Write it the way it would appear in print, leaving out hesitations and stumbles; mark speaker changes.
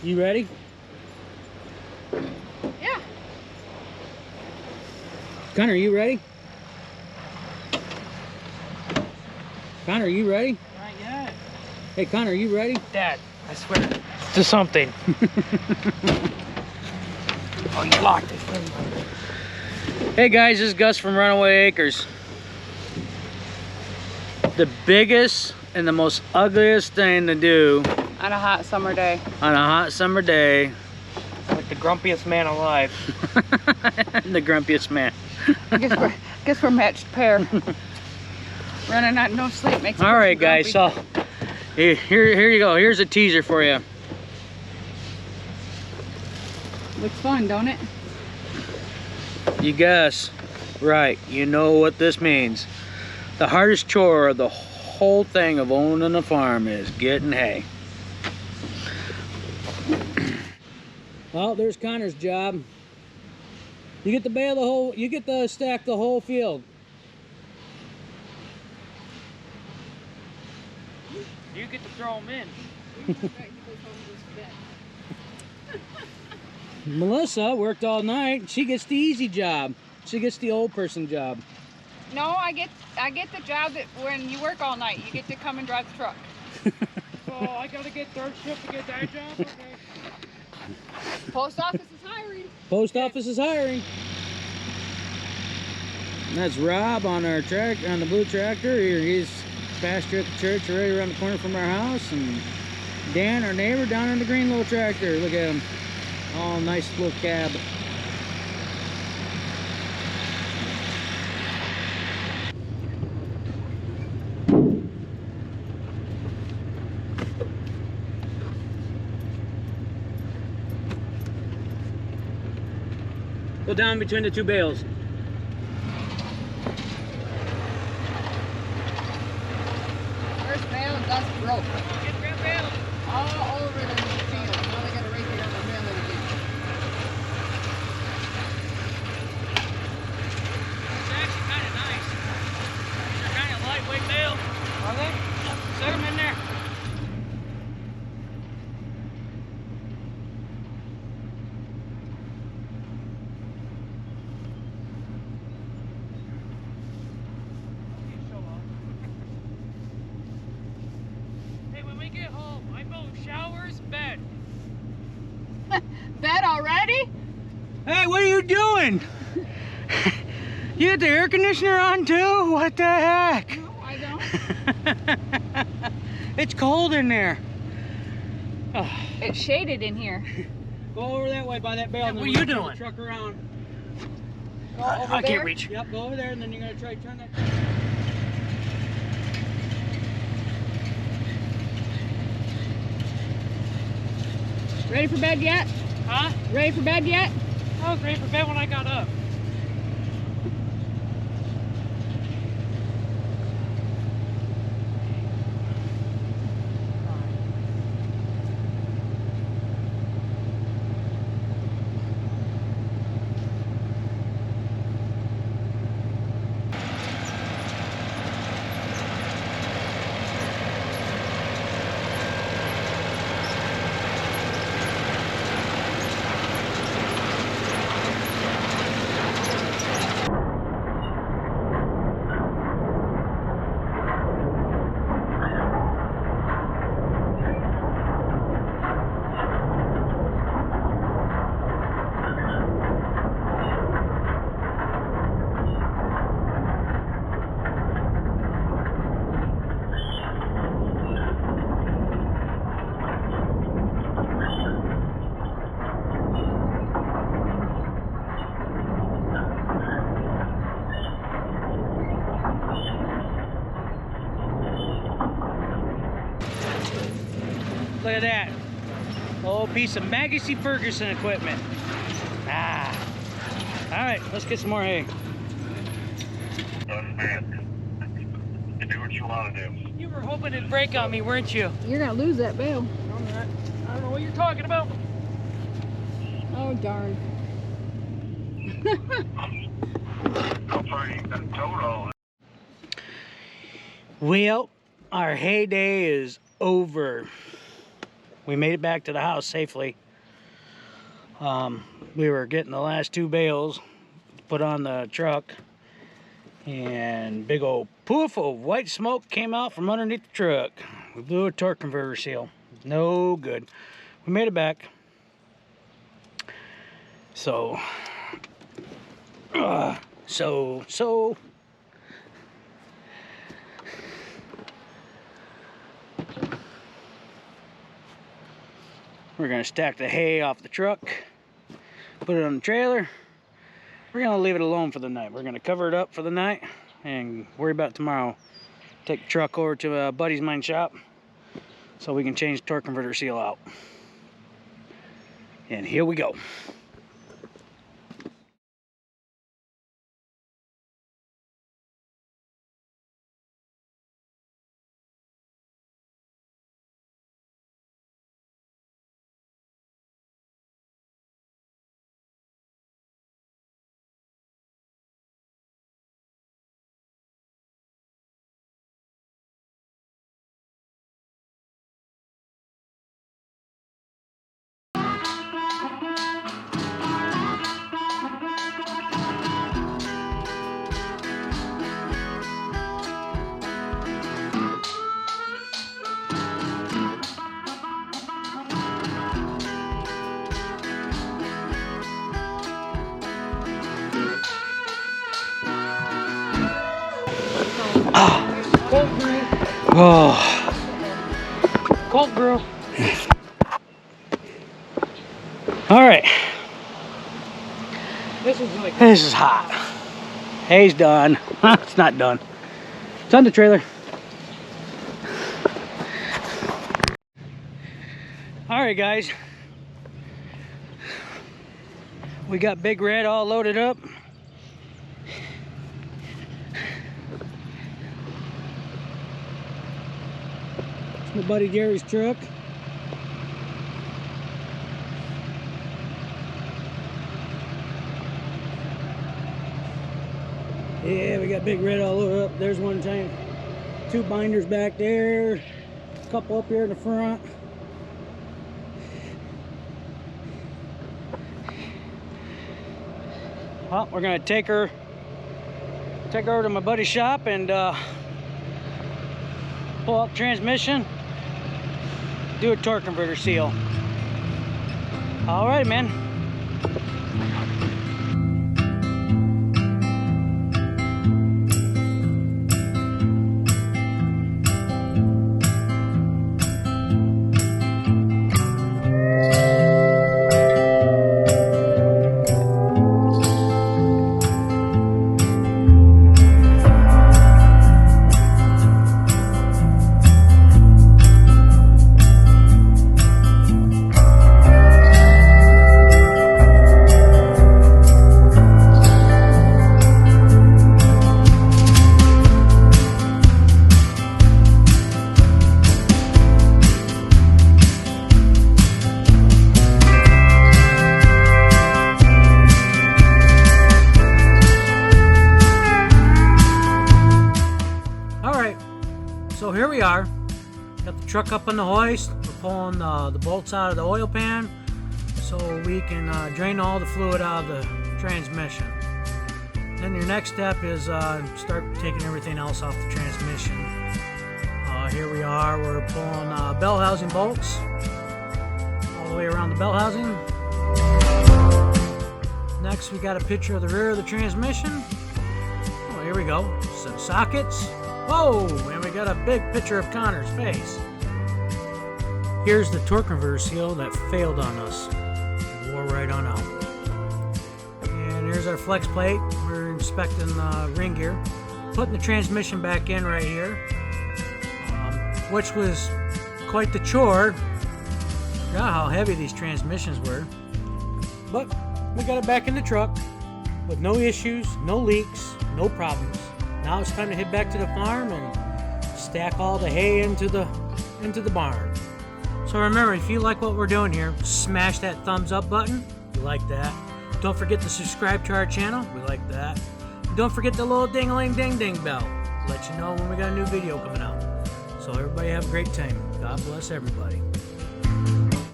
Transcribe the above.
Speaker 1: You ready?
Speaker 2: Yeah.
Speaker 1: Connor, are you ready? Connor, are you ready?
Speaker 3: Not yet.
Speaker 1: Hey, Connor, are you ready?
Speaker 3: Dad, I swear to something. Oh, you locked it.
Speaker 1: Hey guys, this is Gus from Runaway Acres. The biggest and the most ugliest thing to do
Speaker 2: On a hot summer day.
Speaker 1: on a hot summer day.
Speaker 3: Like the grumpiest man alive.
Speaker 1: The grumpiest man.
Speaker 2: Guess we're matched pair. Running on no sleep makes
Speaker 1: All right, guys. So here you go. Here's a teaser for you.
Speaker 2: Looks fun, don't it?
Speaker 1: You guess right. You know what this means. The hardest chore of the whole thing of owning a farm is getting hay. Well, there's Connor's job. You get to bale the whole. You get to stack the whole field.
Speaker 3: You get to throw them in.
Speaker 1: Melissa worked all night. She gets the easy job. She gets the old person job.
Speaker 2: No, I get the job that when you work all night, you get to come and drive the truck.
Speaker 3: So I gotta get third shift to get that job? Okay.
Speaker 2: Post office is hiring.
Speaker 1: Post office is hiring. And that's Rob on our on the blue tractor. He's pastor at the church right around the corner from our house. And Dan, our neighbor, down on the green little tractor. Look at him. Oh, nice little cab. Go down between the two bales.
Speaker 2: First bale, dust broke.
Speaker 3: Get red bale.
Speaker 2: All over the field. Now they gotta rake it up and mail it again.
Speaker 3: It's actually kind of nice. They're kind of lightweight bale. Are they? Set them in there. Hey, when we get home, I vote showers, bed.
Speaker 2: Bed already?
Speaker 1: Hey, what are you doing? You got the air conditioner on too? What the heck?
Speaker 2: No, I don't.
Speaker 1: It's cold in there. Oh.
Speaker 2: It's shaded in here.
Speaker 1: Go over that way by that bale.
Speaker 3: Hey,
Speaker 1: and
Speaker 3: what
Speaker 1: then
Speaker 3: are you
Speaker 1: we'll turn
Speaker 3: doing?
Speaker 1: the truck around.
Speaker 2: Go over
Speaker 3: I
Speaker 2: there.
Speaker 3: can't reach.
Speaker 1: Yep, go over there and then you're gonna try to turn that.
Speaker 2: Ready for bed yet?
Speaker 3: Huh?
Speaker 2: Ready for bed yet?
Speaker 3: I was ready for bed when I got up.
Speaker 1: Look at that. Old piece of Magasy Ferguson equipment. Ah. All right, let's get some more hay.
Speaker 4: Do what you want to do.
Speaker 3: You were hoping it'd break on me, weren't you?
Speaker 2: You're gonna lose that bale.
Speaker 3: No, I'm not. I don't know what you're talking about.
Speaker 2: Oh darn.
Speaker 4: I'm sorry, you got total.
Speaker 1: Well, our heyday is over. we made it back to the house safely. We were getting the last 2 bales put on the truck, and big old poof of white smoke came out from underneath the truck. We blew a torque converter seal. No good. We made it back. So we're gonna stack the hay off the truck, put it on the trailer. We're gonna leave it alone for the night. We're gonna cover it up for the night and worry about it tomorrow. Take the truck over to a buddy's mine shop so we can change the torque converter seal out. And here we go. Oh,
Speaker 3: Cold brew.
Speaker 1: all right.
Speaker 3: This is like
Speaker 1: This is hot. Hay's done. It's not done. It's on the trailer. All right, guys. We got Big Red all loaded up. It's my buddy Gary's truck. Yeah, we got Big Red all loaded up. There's one tank. 2 binders back there. A couple up here in the front. Well, we're gonna take her over to my buddy's shop and pull out the transmission, do a torque converter seal. All right, man. So here we are, got the truck up on the hoist. We're pulling the bolts out of the oil pan so we can drain all the fluid out of the transmission. Then your next step is start taking everything else off the transmission. Here we are, we're pulling bell housing bolts all the way around the bell housing. Next we got a picture of the rear of the transmission. Oh, here we go, some sockets. Whoa, and we got a big picture of Connor's face. Here's the torque converter seal that failed on us. Wore right on out. And here's our flex plate. We're inspecting the ring gear. Putting the transmission back in right here, which was quite the chore. Forgot how heavy these transmissions were. But we got it back in the truck with no issues, no leaks, no problems. Now it's time to head back to the farm and stack all the hay into the barn. So remember, if you like what we're doing here, smash that thumbs up button. We like that. Don't forget to subscribe to our channel. We like that. And don't forget the little ding-a-ling-ding-ding bell. Let you know when we got a new video coming out. So everybody have a great time. God bless everybody.